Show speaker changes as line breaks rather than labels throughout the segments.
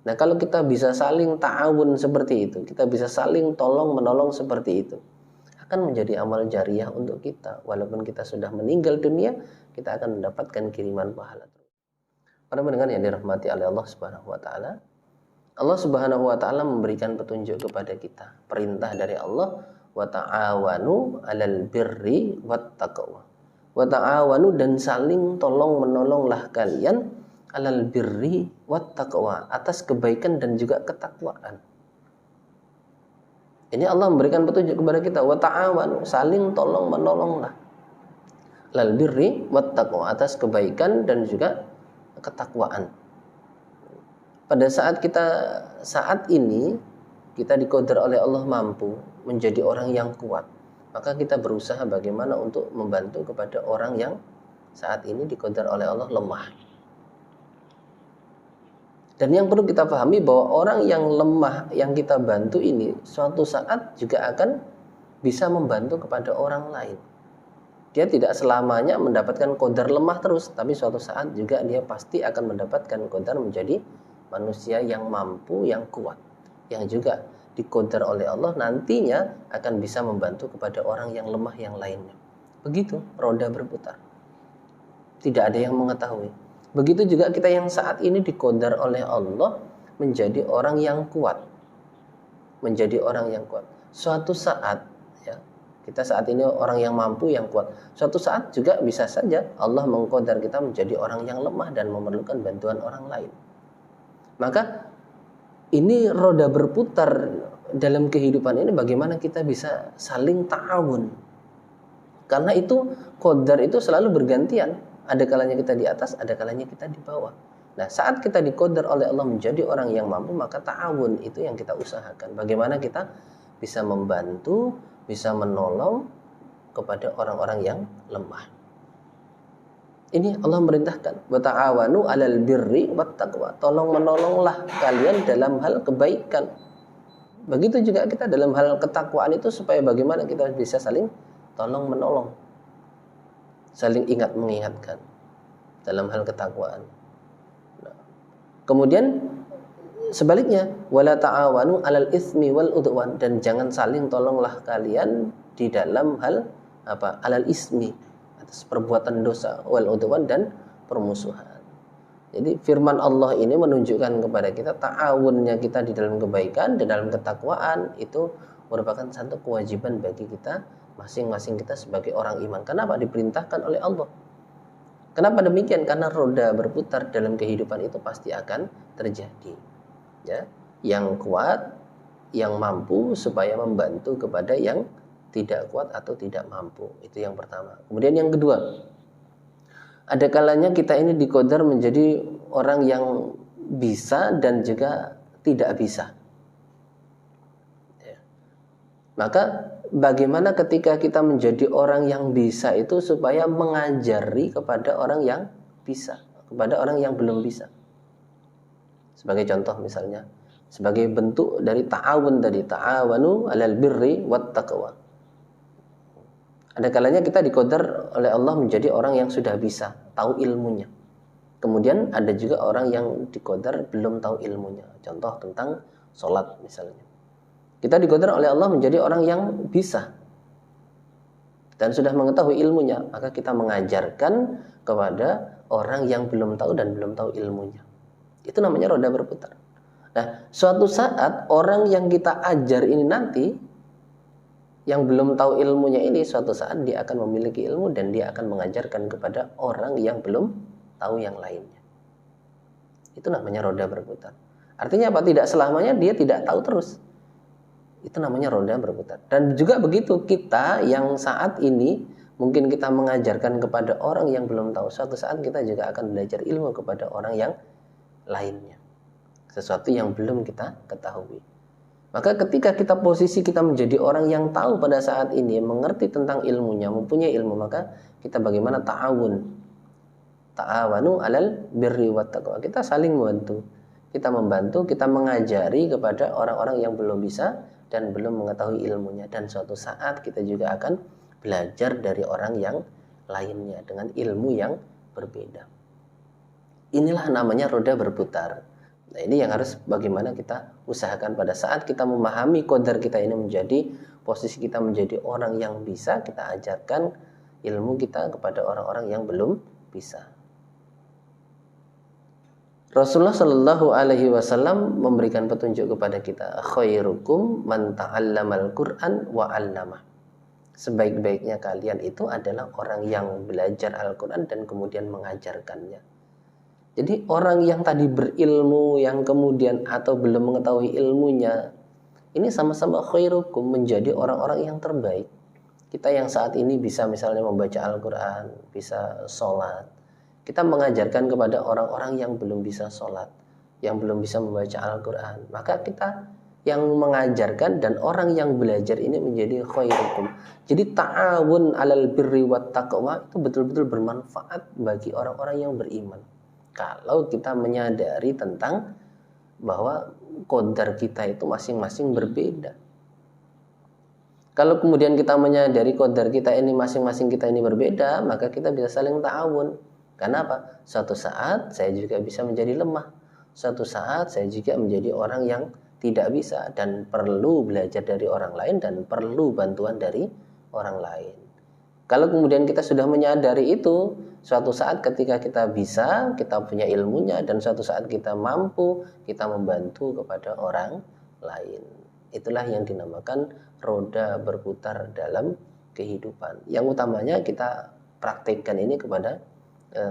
Nah, kalau kita bisa saling ta'awun seperti itu, kita bisa saling tolong menolong seperti itu, akan menjadi amal jariah untuk kita. Walaupun kita sudah meninggal dunia, kita akan mendapatkan kiriman pahala. Para pendengar yang dirahmati oleh Allah Subhanahu wa taala, Allah Subhanahu wa taala memberikan petunjuk kepada kita. Perintah dari Allah, wa ta'awanu 'alal birri wat taqwa. Wa ta'awanu, dan saling tolong menolonglah kalian 'alal birri wat taqwa, atas kebaikan dan juga ketakwaan. Ini Allah memberikan petunjuk kepada kita, wa ta'awanu, saling tolong menolonglah 'alal birri wat taqwa, atas kebaikan dan juga ketakwaan. Pada saat ini kita diqadar oleh Allah mampu menjadi orang yang kuat, maka kita berusaha bagaimana untuk membantu kepada orang yang saat ini diqadar oleh Allah lemah. Dan yang perlu kita pahami bahwa orang yang lemah yang kita bantu ini suatu saat juga akan bisa membantu kepada orang lain. Dia tidak selamanya mendapatkan qadar lemah terus, tapi suatu saat juga dia pasti akan mendapatkan qadar menjadi manusia yang mampu, yang kuat, yang juga diqadar oleh Allah nantinya akan bisa membantu kepada orang yang lemah yang lainnya. Begitu roda berputar. Tidak ada yang mengetahui. Begitu juga kita yang saat ini diqadar oleh Allah menjadi orang yang kuat. Menjadi orang yang kuat. Suatu saat, ya, kita saat ini orang yang mampu, yang kuat. Suatu saat juga bisa saja Allah mengqadar kita menjadi orang yang lemah dan memerlukan bantuan orang lain. Maka ini roda berputar dalam kehidupan ini, bagaimana kita bisa saling ta'awun. Karena itu qadar itu selalu bergantian. Ada kalanya kita di atas, ada kalanya kita di bawah. Nah, saat kita diqadar oleh Allah menjadi orang yang mampu, maka ta'awun itu yang kita usahakan. Bagaimana kita bisa membantu, bisa menolong kepada orang-orang yang lemah. Ini Allah merintahkan, wa ta'awanu 'alal birri wat taqwa. Tolong menolonglah kalian dalam hal kebaikan. Begitu juga kita dalam hal ketakwaan itu, supaya bagaimana kita bisa saling tolong menolong, saling ingat mengingatkan dalam hal ketakwaan. Nah, kemudian sebaliknya, wala ta'awanu 'alal itsmi wal udwan, dan jangan saling tolonglah kalian di dalam hal apa? 'Alal ismi, atas perbuatan dosa, wal udwan, dan permusuhan. Jadi firman Allah ini menunjukkan kepada kita ta'awunnya kita di dalam kebaikan, di dalam ketakwaan itu merupakan satu kewajiban bagi kita masing-masing, kita sebagai orang iman. Kenapa diperintahkan oleh Allah? Kenapa demikian? Karena roda berputar dalam kehidupan itu pasti akan terjadi. Ya, yang kuat, yang mampu supaya membantu kepada yang tidak kuat atau tidak mampu. Itu yang pertama. Kemudian yang kedua, ada kalanya kita ini diqadar menjadi orang yang bisa dan juga tidak bisa. Ya. Maka bagaimana ketika kita menjadi orang yang bisa itu supaya mengajari kepada orang yang bisa, kepada orang yang belum bisa. Sebagai contoh misalnya, sebagai bentuk dari ta'awun tadi, ta'awanu 'alal birri wat taqwa. Ada kalanya kita diqadar oleh Allah menjadi orang yang sudah bisa, tahu ilmunya. Kemudian ada juga orang yang diqadar belum tahu ilmunya. Contoh tentang sholat misalnya. Kita diqadar oleh Allah menjadi orang yang bisa dan sudah mengetahui ilmunya, maka kita mengajarkan kepada orang yang belum tahu dan belum tahu ilmunya. Itu namanya roda berputar. Nah, suatu saat orang yang kita ajar ini nanti, yang belum tahu ilmunya ini, suatu saat dia akan memiliki ilmu dan dia akan mengajarkan kepada orang yang belum tahu yang lainnya. Itu namanya roda berputar. Artinya apa? Tidak selamanya dia tidak tahu terus. Itu namanya roda berputar. Dan juga begitu, kita yang saat ini mungkin kita mengajarkan kepada orang yang belum tahu, suatu saat kita juga akan belajar ilmu kepada orang yang lainnya. Sesuatu yang belum kita ketahui. Maka ketika posisi kita menjadi orang yang tahu pada saat ini, mengerti tentang ilmunya, mempunyai ilmu, maka kita bagaimana ta'awun. Ta'awanu 'alal birri wat taqwa. Kita saling membantu. Kita membantu, kita mengajari kepada orang-orang yang belum bisa dan belum mengetahui ilmunya. Dan suatu saat kita juga akan belajar dari orang yang lainnya dengan ilmu yang berbeda. Inilah namanya roda berputar. Nah, ini yang harus bagaimana kita usahakan pada saat kita memahami qadar kita ini menjadi posisi kita menjadi orang yang bisa, kita ajarkan ilmu kita kepada orang-orang yang belum bisa. Rasulullah Shallallahu Alaihi Wasallam memberikan petunjuk kepada kita, khairukum man ta'allamal Qur'an wa 'allamah. Sebaik-baiknya kalian itu adalah orang yang belajar Al-Quran dan kemudian mengajarkannya. Jadi orang yang tadi berilmu, yang kemudian atau belum mengetahui ilmunya, ini sama-sama khairukum, menjadi orang-orang yang terbaik. Kita yang saat ini bisa misalnya membaca Al-Quran, bisa sholat, kita mengajarkan kepada orang-orang yang belum bisa sholat, yang belum bisa membaca Al-Quran, maka kita yang mengajarkan dan orang yang belajar ini menjadi khairukum. Jadi ta'awun alal birri wat taqwa itu betul-betul bermanfaat bagi orang-orang yang beriman. Kalau kita menyadari tentang bahwa qadar kita itu masing-masing berbeda. Kalau kemudian kita menyadari qadar kita ini masing-masing kita ini berbeda, maka kita bisa saling ta'awun. Karena apa? Suatu saat saya juga bisa menjadi lemah. Suatu saat saya juga menjadi orang yang tidak bisa dan perlu belajar dari orang lain dan perlu bantuan dari orang lain. Kalau kemudian kita sudah menyadari itu, suatu saat ketika kita bisa, kita punya ilmunya, dan suatu saat kita mampu, kita membantu kepada orang lain. Itulah yang dinamakan roda berputar dalam kehidupan. Yang utamanya kita praktikkan ini kepada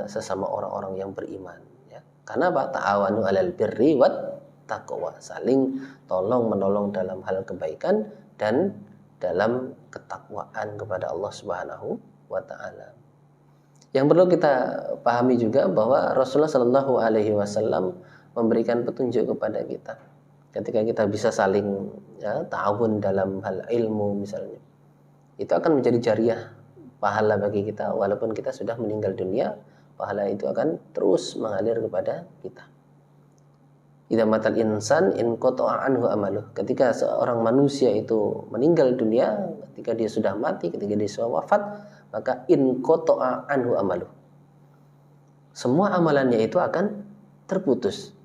sesama orang-orang yang beriman. Ya. Karena apa? Ta'awanu alal birri wat taqwa, saling tolong menolong dalam hal kebaikan dan dalam ketakwaan kepada Allah Subhanahu wa taala. Yang perlu kita pahami juga bahwa Rasulullah Shallallahu Alaihi Wasallam memberikan petunjuk kepada kita. Ketika kita bisa saling ta'awun dalam hal ilmu misalnya, itu akan menjadi jariah pahala bagi kita walaupun kita sudah meninggal dunia, pahala itu akan terus mengalir kepada kita. Idza matal insan in qata'a anhu amaluh. Ketika seorang manusia itu meninggal dunia, ketika dia sudah mati, ketika dia sudah wafat, maka in qata'a anhu amaluh. Semua amalannya itu akan terputus.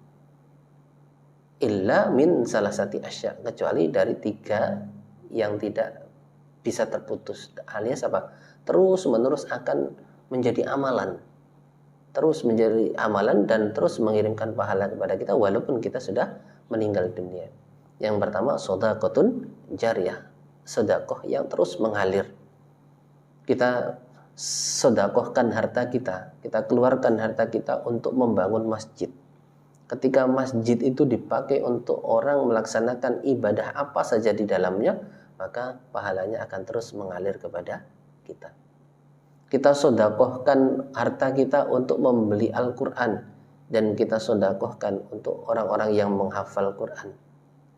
Illa min salasati asya, kecuali dari 3 yang tidak bisa terputus. Alias apa? Terus menerus akan menjadi amalan. Terus menjadi amalan dan terus mengirimkan pahala kepada kita walaupun kita sudah meninggal dunia. Yang pertama, shadaqatun jariyah, sedekah yang terus mengalir. Kita sedekahkan harta kita, kita keluarkan harta kita untuk membangun masjid. Ketika masjid itu dipakai untuk orang melaksanakan ibadah apa saja di dalamnya, maka pahalanya akan terus mengalir kepada kita. Kita sedekahkan harta kita untuk membeli Al-Quran, dan kita sedekahkan untuk orang-orang yang menghafal Quran,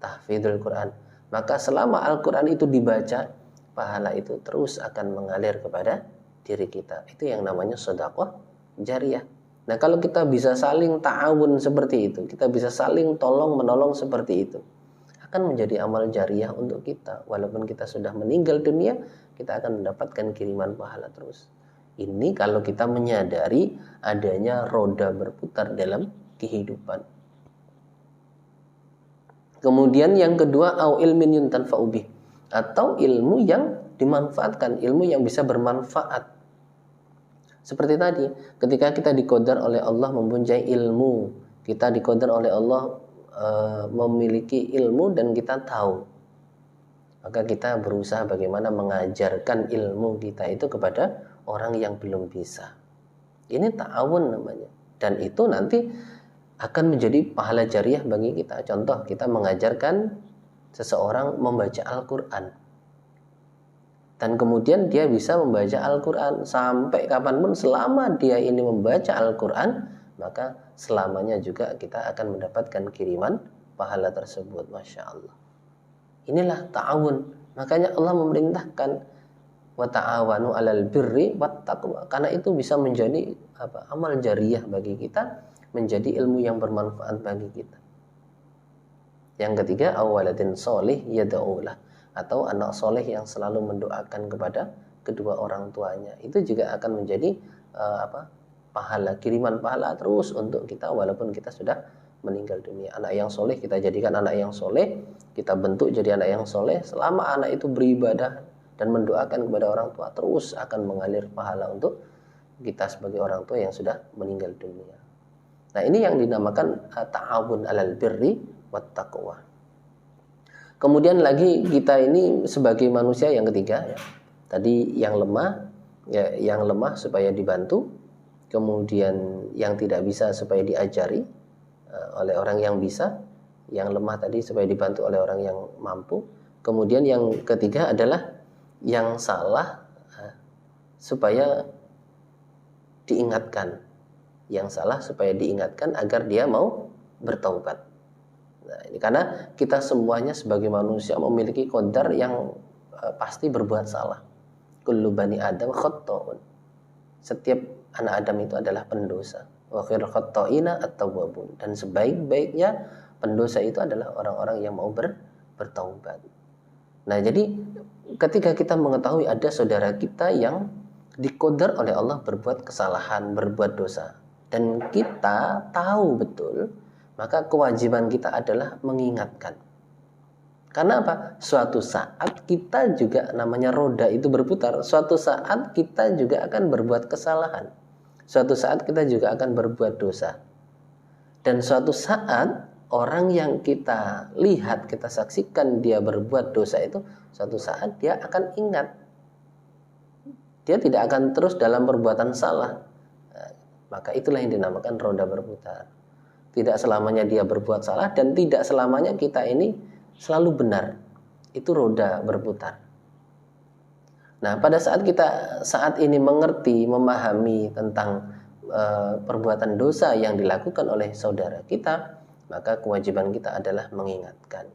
tahfidzul Quran, maka selama Al-Quran itu dibaca, pahala itu terus akan mengalir kepada diri kita. Itu yang namanya sedekah jariyah. Nah, kalau kita bisa saling ta'awun seperti itu, kita bisa saling tolong menolong seperti itu, akan menjadi amal jariyah untuk kita. Walaupun kita sudah meninggal dunia, kita akan mendapatkan kiriman pahala terus. Ini kalau kita menyadari adanya roda berputar dalam kehidupan. Kemudian yang kedua, au ilmin yuntanfa'u bih, atau ilmu yang dimanfaatkan, ilmu yang bisa bermanfaat. Seperti tadi, ketika kita diqadar oleh Allah mempunyai ilmu, kita diqadar oleh Allah memiliki ilmu dan kita tahu, maka kita berusaha bagaimana mengajarkan ilmu kita itu kepada orang yang belum bisa. Ini ta'awun namanya. Dan itu nanti akan menjadi pahala jariyah bagi kita. Contoh, kita mengajarkan seseorang membaca Al-Quran, dan kemudian dia bisa membaca Al-Quran sampai kapanpun. Selama dia ini membaca Al-Quran, maka selamanya juga kita akan mendapatkan kiriman pahala tersebut. Masya Allah. Inilah ta'awun. Makanya Allah memerintahkan wa ta'awanu 'alal birri wat taqwa, karena itu bisa menjadi amal jariyah bagi kita, menjadi ilmu yang bermanfaat bagi kita. Yang ketiga, awaladin sholih yad'ulah, atau anak soleh yang selalu mendoakan kepada kedua orang tuanya. Itu juga akan menjadi pahala, kiriman pahala terus untuk kita walaupun kita sudah meninggal dunia. Anak yang soleh kita jadikan anak yang soleh, kita bentuk jadi anak yang soleh. Selama anak itu beribadah dan mendoakan kepada orang tua, terus akan mengalir pahala untuk kita sebagai orang tua yang sudah meninggal dunia. Nah, ini yang dinamakan ta'awun 'alal birri wat taqwa. Kemudian lagi kita ini sebagai manusia yang ketiga ya. Tadi yang lemah ya, yang lemah supaya dibantu. Kemudian yang tidak bisa supaya diajari oleh orang yang bisa, yang lemah tadi supaya dibantu oleh orang yang mampu. Kemudian yang ketiga adalah yang salah supaya diingatkan, yang salah supaya diingatkan agar dia mau bertaubat. Nah, ini karena kita semuanya sebagai manusia memiliki qadar yang pasti berbuat salah. Kullu bani Adam khatta'un. Setiap anak Adam itu adalah pendosa. Wa khairul khatta'ina at-tawwabun. Dan sebaik-baiknya pendosa itu adalah orang-orang yang mau bertaubat. Nah, jadi ketika kita mengetahui ada saudara kita yang diqadar oleh Allah berbuat kesalahan, berbuat dosa, dan kita tahu betul, maka kewajiban kita adalah mengingatkan. Karena apa? Suatu saat kita juga, namanya roda itu berputar, suatu saat kita juga akan berbuat kesalahan. Suatu saat kita juga akan berbuat dosa. Dan suatu saat orang yang kita lihat, kita saksikan dia berbuat dosa itu, suatu saat dia akan ingat. Dia tidak akan terus dalam perbuatan salah. Nah, maka itulah yang dinamakan roda berputar. Tidak selamanya dia berbuat salah dan tidak selamanya kita ini selalu benar. Itu roda berputar. Nah, pada saat kita saat ini mengerti, memahami tentang perbuatan dosa yang dilakukan oleh saudara kita, maka kewajiban kita adalah mengingatkan.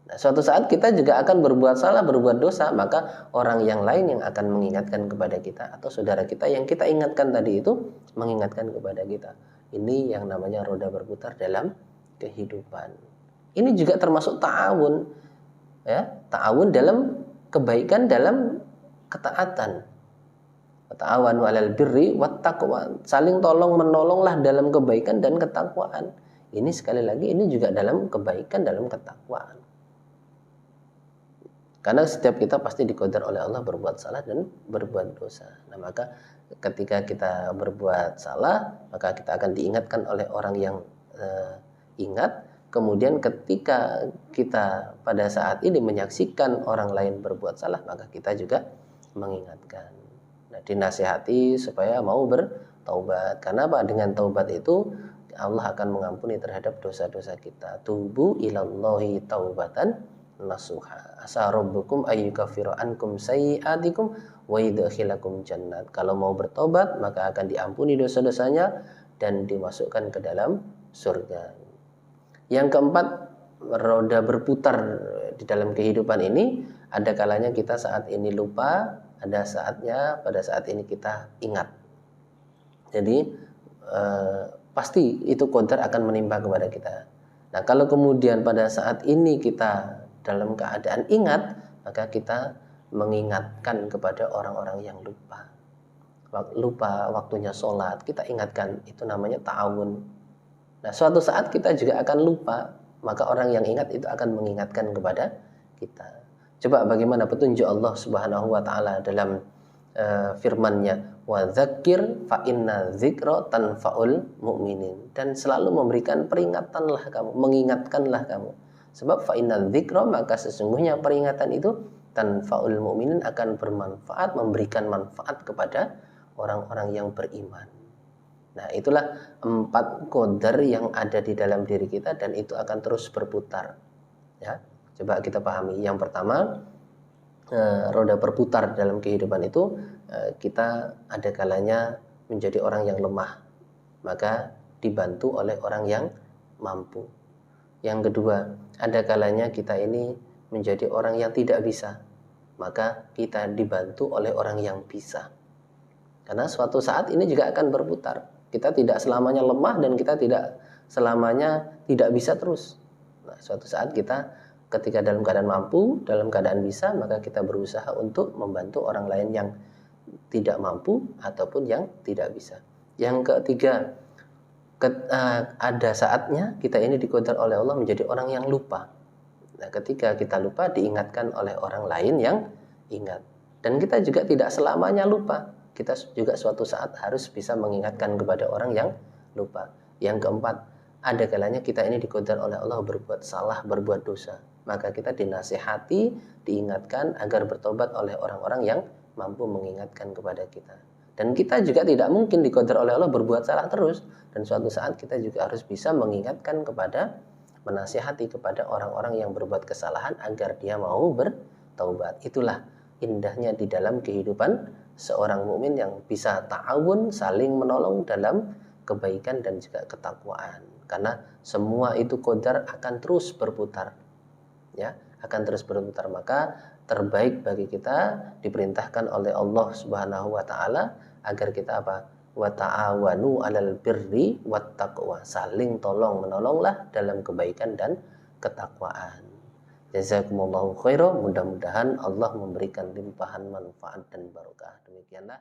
Nah, suatu saat kita juga akan berbuat salah, berbuat dosa, maka orang yang lain yang akan mengingatkan kepada kita, atau saudara kita yang kita ingatkan tadi itu mengingatkan kepada kita. Ini yang namanya roda berputar dalam kehidupan. Ini juga termasuk ta'awun, ya, ta'awun dalam kebaikan, dalam ketaatan. Ta'awanu 'alal birri wat taqwa. Saling tolong menolonglah dalam kebaikan dan ketakwaan. Ini sekali lagi ini juga dalam kebaikan, dalam ketakwaan. Karena setiap kita pasti diqadar oleh Allah berbuat salah dan berbuat dosa. Nah, maka ketika kita berbuat salah, maka kita akan diingatkan oleh orang yang ingat. Kemudian ketika kita pada saat ini menyaksikan orang lain berbuat salah, maka kita juga mengingatkan. Nah, dinasihati supaya mau bertaubat. Karena apa? Dengan taubat itu Allah akan mengampuni terhadap dosa-dosa kita. Tubu ilallahi taubatan nasuha. Asa rabbukum ayyukaffiru ankum sayyi'atikum wa yudkhilakum jannat. Kalau mau bertobat, maka akan diampuni dosa-dosanya dan dimasukkan ke dalam surga. Yang keempat, roda berputar di dalam kehidupan ini. Ada kalanya kita saat ini lupa, ada saatnya pada saat ini kita ingat. Jadi pasti itu qadar akan menimpa kepada kita. Nah, kalau kemudian pada saat ini kita dalam keadaan ingat, maka kita mengingatkan kepada orang-orang yang lupa. Lupa waktunya sholat, kita ingatkan, itu namanya ta'awun. Nah, suatu saat kita juga akan lupa, maka orang yang ingat itu akan mengingatkan kepada kita. Coba bagaimana petunjuk Allah Subhanahu wa taala dalam firman-Nya, wa dzakir fa inna dzikra tanfaul mu'minin. Dan selalu memberikan peringatanlah kamu, mengingatkanlah kamu. Sebab fa inna dzikra, maka sesungguhnya peringatan itu tanfaul mu'minin, akan bermanfaat, memberikan manfaat kepada orang-orang yang beriman. Nah, itulah 4 qadar yang ada di dalam diri kita dan itu akan terus berputar. Ya, coba kita pahami. Yang pertama, roda berputar dalam kehidupan itu, kita ada kalanya menjadi orang yang lemah, maka dibantu oleh orang yang mampu. Yang kedua, ada kalanya kita ini menjadi orang yang tidak bisa, maka kita dibantu oleh orang yang bisa. Karena suatu saat ini juga akan berputar. Kita tidak selamanya lemah dan kita tidak selamanya tidak bisa terus. Nah, suatu saat kita ketika dalam keadaan mampu, dalam keadaan bisa, maka kita berusaha untuk membantu orang lain yang tidak mampu ataupun yang tidak bisa. Yang ketiga, ada saatnya kita ini diqadar oleh Allah menjadi orang yang lupa. Nah, ketika kita lupa diingatkan oleh orang lain yang ingat. Dan kita juga tidak selamanya lupa. Kita juga suatu saat harus bisa mengingatkan kepada orang yang lupa. Yang keempat, ada kalanya kita ini diqadar oleh Allah berbuat salah, berbuat dosa. Maka kita dinasihati, diingatkan agar bertobat oleh orang-orang yang mampu mengingatkan kepada kita. Dan kita juga tidak mungkin diqadar oleh Allah berbuat salah terus. Dan suatu saat kita juga harus bisa mengingatkan kepada, menasihati kepada orang-orang yang berbuat kesalahan agar dia mau bertaubat. Itulah indahnya di dalam kehidupan seorang mukmin yang bisa ta'awun, saling menolong dalam kebaikan dan juga ketakwaan. Karena semua itu qadar akan terus berputar. Ya, akan terus berputar. Maka terbaik bagi kita diperintahkan oleh Allah Subhanahu wa taala agar kita apa? Wa ta'awanu 'alal birri wat taqwa. Saling tolong menolonglah dalam kebaikan dan ketakwaan. Jazakumullahu khairan. Mudah-mudahan Allah memberikan limpahan manfaat dan barokah. Demikianlah